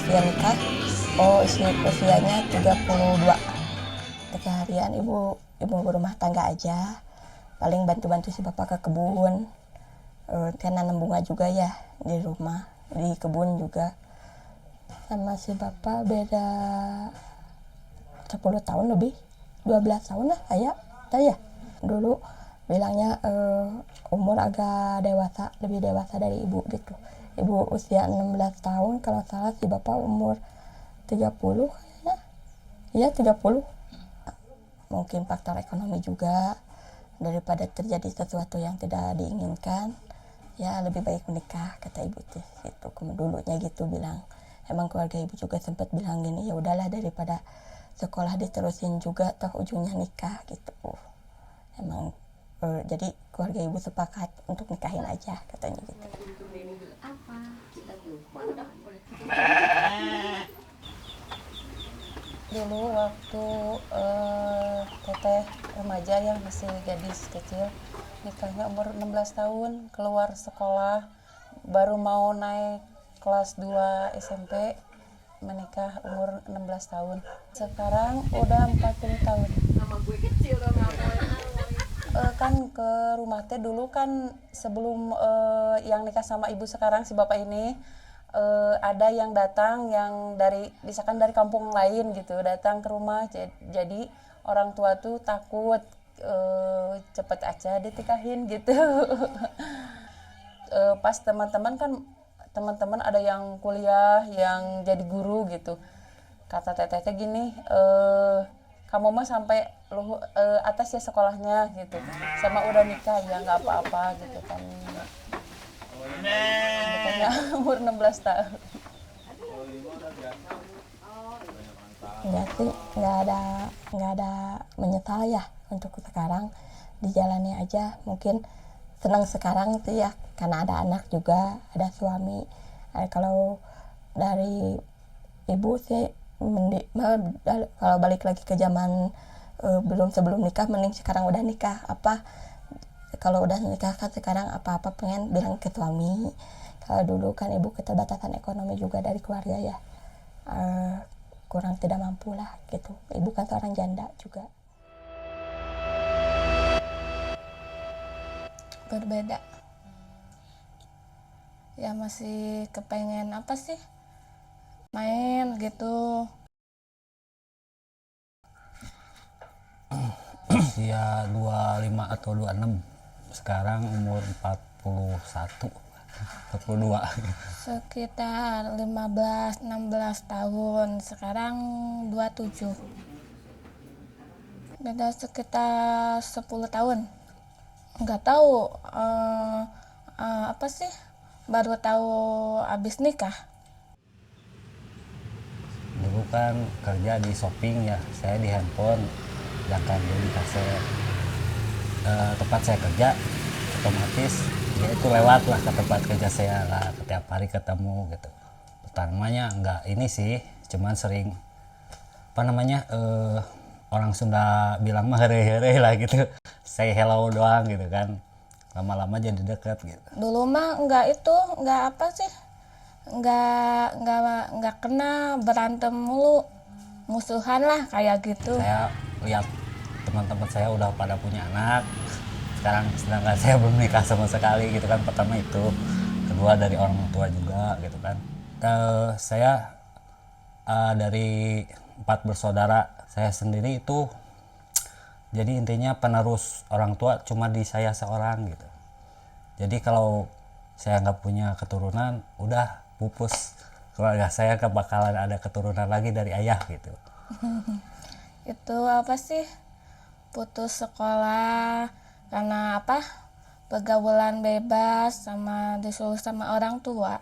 usia nikah. Oh, usianya 32. Keseharian ibu berumah tangga aja. Paling bantu-bantu si bapak ke kebun. Kan nanam bunga juga ya di rumah, di kebun juga. Sama si bapak beda 10 tahun lebih, 12 tahun lah ayah. Saya dulu bilangnya umur agak dewasa, lebih dewasa dari ibu gitu. Ibu usia 16 tahun, kalau salah si bapak umur 30 kayaknya. Iya 30. Mungkin faktor ekonomi juga, daripada terjadi sesuatu yang tidak diinginkan, ya lebih baik menikah kata ibu tuh gitu. Dulunya gitu bilang. Emang keluarga ibu juga sempat bilang gini, ya udahlah daripada sekolah diterusin juga toh ujungnya nikah gitu. Emang jadi keluarga ibu sepakat untuk nikahin aja katanya gitu. Dulu waktu teteh remaja ya, masih gadis kecil, nikahnya umur 16 tahun, keluar sekolah baru mau naik kelas 2 SMP, menikah umur 16 tahun. Sekarang udah 40 tahun. Kan ke rumah teh dulu kan sebelum yang nikah sama ibu sekarang si bapak ini, ada yang datang yang dari misalkan dari kampung lain gitu datang ke rumah, jadi orang tua tuh takut cepet aja ditikahin gitu. Pas teman-teman ada yang kuliah, yang jadi guru gitu, kata teteh gini, kamu mah sampai atas ya sekolahnya gitu, sama udah nikah ya nggak apa-apa gitu kan. Nikahnya umur 16 tahun. Enggak sih, nggak ada menyesal ya untuk sekarang, dijalani aja. Mungkin senang sekarang itu ya karena ada anak juga, ada suami. Kalau dari ibu sih kalau balik lagi ke zaman sebelum nikah, mending sekarang udah nikah. Kalau udah nikah kan sekarang apa-apa pengen bilang ke suami. Kalau dulu kan ibu keterbatasan ekonomi juga dari keluarga ya, kurang tidak mampu lah gitu. Ibu kan seorang janda juga. Berbeda ya, masih kepengen apa sih, main gitu. Usia 25 atau 26, sekarang umur 41, 42. Sekitar 15-16 tahun, sekarang 27. Beda sekitar 10 tahun. Nggak tahu apa sih, baru tahu abis nikah. Dulu kan kerja di shopping ya, saya di handphone, sedangkan dulu di tempat saya kerja, otomatis dia itu lewat lah ke tempat kerja saya lah, setiap hari ketemu gitu. Pertamanya nggak ini sih, cuman sering orang Sunda bilang mah heureuy lah gitu, say hello doang gitu kan, lama-lama jadi deket gitu. Dulu mah nggak apa sih, nggak kena berantem mulu, musuhan lah kayak gitu. Saya lihat teman-teman saya udah pada punya anak sekarang, sedangkan saya belum nikah sama sekali gitu kan. Pertama itu, kedua dari orang tua juga gitu kan. Saya dari 4 bersaudara, saya sendiri itu jadi intinya penerus orang tua cuma di saya seorang gitu. Jadi kalau saya nggak punya keturunan, udah pupus keluarga saya, nggak bakalan ada keturunan lagi dari ayah gitu. Itu apa sih, putus sekolah karena apa, pergaulan bebas sama disuruh sama orang tua.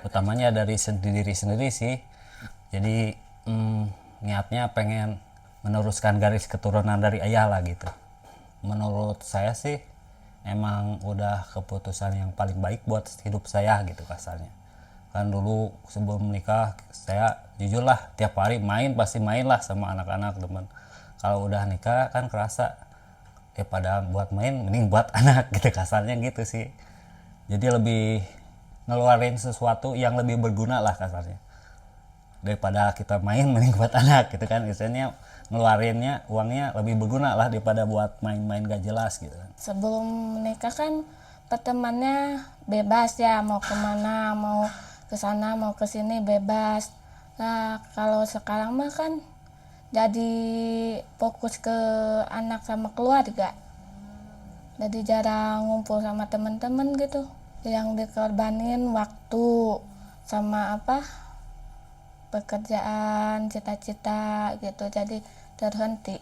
Utamanya dari diri sendiri sih. Jadi niatnya pengen meneruskan garis keturunan dari ayah lah gitu. Menurut saya sih emang udah keputusan yang paling baik buat hidup saya gitu kasarnya. Kan dulu sebelum menikah saya jujur lah tiap hari pasti main lah sama anak-anak teman. Kalau udah nikah kan kerasa pada buat main mending buat anak gitu kasarnya gitu sih. Jadi lebih ngeluarin sesuatu yang lebih berguna lah kasarnya. daripada kita main mending buat anak gitu kan, misalnya ngeluarinnya uangnya lebih berguna lah daripada buat main-main gak jelas gitu kan. Sebelum menikah kan pertemanannya bebas ya, mau kemana, mau ke sana, mau ke sini bebas. Nah kalau sekarang mah kan jadi fokus ke anak sama keluarga. Jadi jarang ngumpul sama teman-teman gitu. Yang dikorbanin waktu sama pekerjaan, cita-cita gitu, jadi terhenti.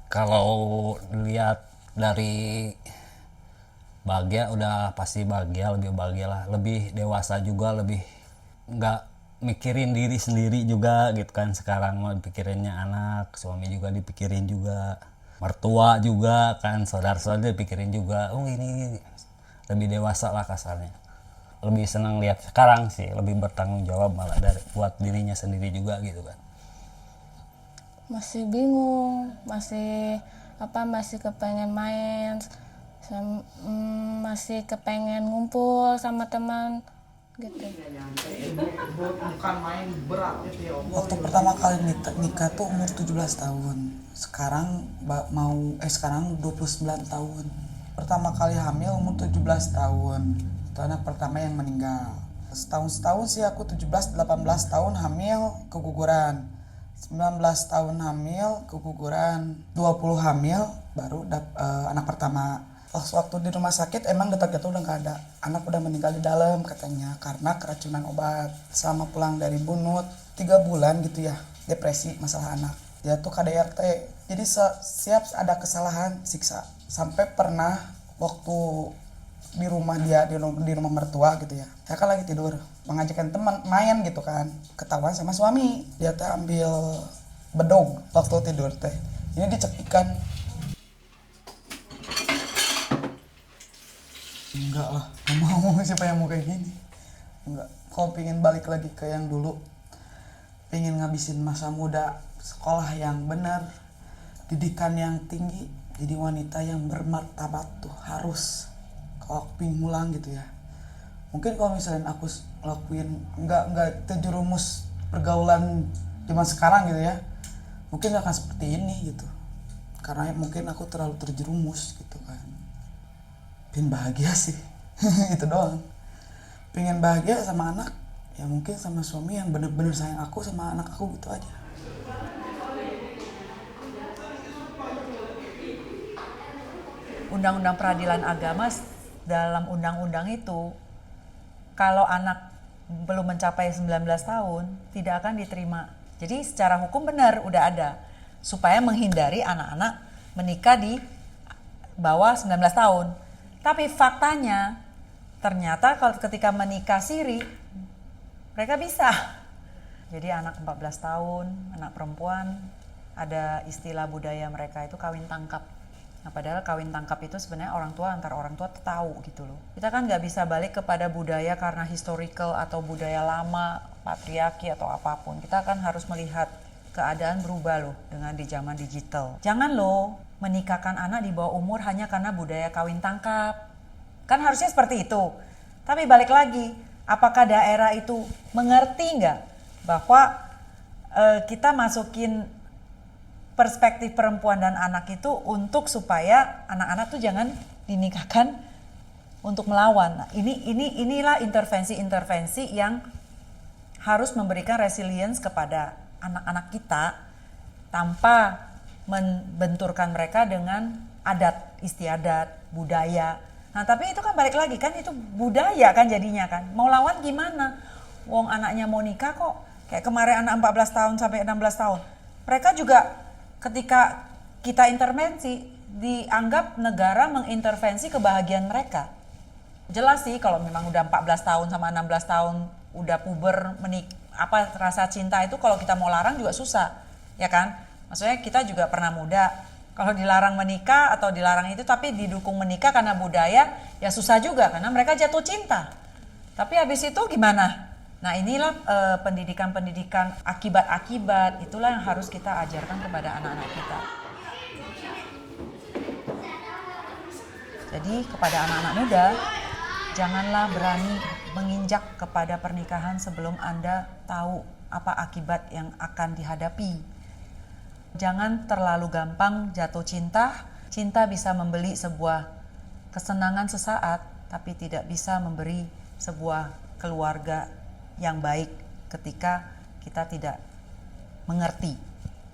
Kalau lihat dari bahagia udah pasti bahagia, lebih bahagia lah, lebih dewasa juga, lebih nggak mikirin diri sendiri juga gitu kan. Sekarang mau pikirinnya anak, suami juga dipikirin juga, mertua juga kan, saudara-saudara dipikirin juga. Oh ini lebih dewasa lah kasarnya. Lebih senang lihat sekarang sih, lebih bertanggung jawab malah dari buat dirinya sendiri juga gitu kan. Masih bingung, masih kepengen main, masih kepengen ngumpul sama teman gitu. Waktu pertama kali nikah tuh umur 17 tahun. Sekarang sekarang 29 tahun. Pertama kali hamil umur 17 tahun. Itu anak pertama yang meninggal. Setahun sih aku 17-18 tahun hamil keguguran. 19 tahun hamil keguguran. 20 hamil baru anak pertama. Waktu di rumah sakit emang detak-detak udah gak ada. Anak udah meninggal di dalam katanya karena keracunan obat. Selama pulang dari bunut 3 bulan gitu ya, depresi masalah anak. Dia tuh KDRT. Jadi siap ada kesalahan siksa. Sampai pernah waktu di rumah dia di rumah mertua gitu ya, saya kan lagi tidur mengajakkan teman main gitu kan, ketahuan sama suami. Dia teh ambil bedog waktu tidur teh, ini dicekikan. Enggak lah, gak mau. Siapa yang mau kayak gini? Enggak. Kalau pengen balik lagi ke yang dulu, pengen ngabisin masa muda, sekolah yang benar, didikan yang tinggi, jadi wanita yang bermartabat tuh harus. Kalau aku pengen ngulang gitu ya, mungkin kalau misalnya aku lakuin nggak terjerumus pergaulan zaman sekarang gitu ya, mungkin gak akan seperti ini gitu, karena mungkin aku terlalu terjerumus gitu kan. Pengen bahagia sih itu doang. Pengen bahagia sama anak ya, mungkin sama suami yang bener-bener sayang aku sama anak aku gitu aja. Undang-undang peradilan agama, dalam undang-undang itu kalau anak belum mencapai 19 tahun tidak akan diterima. Jadi secara hukum benar udah ada supaya menghindari anak-anak menikah di bawah 19 tahun. Tapi faktanya ternyata kalau ketika menikah siri mereka bisa. Jadi anak 14 tahun, anak perempuan, ada istilah budaya mereka itu kawin tangkap. Nah, padahal kawin tangkap itu sebenarnya antar orang tua tahu gitu loh. Kita kan nggak bisa balik kepada budaya karena historical atau budaya lama, patriarki atau apapun. Kita kan harus melihat keadaan berubah loh dengan di zaman digital. Jangan loh menikahkan anak di bawah umur hanya karena budaya kawin tangkap. Kan harusnya seperti itu. Tapi balik lagi, apakah daerah itu mengerti nggak bahwa kita masukin perspektif perempuan dan anak itu untuk supaya anak-anak tuh jangan dinikahkan untuk melawan. Nah, inilah intervensi-intervensi yang harus memberikan resilience kepada anak-anak kita tanpa membenturkan mereka dengan adat istiadat, budaya. Nah, tapi itu kan balik lagi kan itu budaya kan jadinya kan. Mau lawan gimana? Wong anaknya mau nikah kok. Kayak kemarin anak 14 tahun sampai 16 tahun. Mereka juga ketika kita intervensi, dianggap negara mengintervensi kebahagiaan mereka. Jelas sih kalau memang udah 14 tahun sama 16 tahun udah puber rasa cinta itu kalau kita mau larang juga susah, ya kan? Maksudnya kita juga pernah muda. Kalau dilarang menikah atau dilarang itu tapi didukung menikah karena budaya, ya susah juga karena mereka jatuh cinta. Tapi habis itu gimana? Nah inilah pendidikan-pendidikan akibat-akibat, itulah yang harus kita ajarkan kepada anak-anak kita. Jadi kepada anak-anak muda, janganlah berani menginjak kepada pernikahan sebelum Anda tahu apa akibat yang akan dihadapi. Jangan terlalu gampang jatuh cinta. Cinta bisa membeli sebuah kesenangan sesaat, tapi tidak bisa memberi sebuah keluarga yang baik ketika kita tidak mengerti.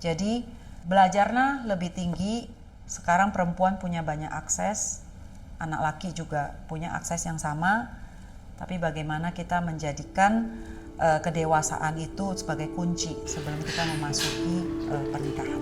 Jadi belajarnya lebih tinggi. Sekarang perempuan punya banyak akses, anak laki juga punya akses yang sama, tapi bagaimana kita menjadikan kedewasaan itu sebagai kunci sebelum kita memasuki pernikahan.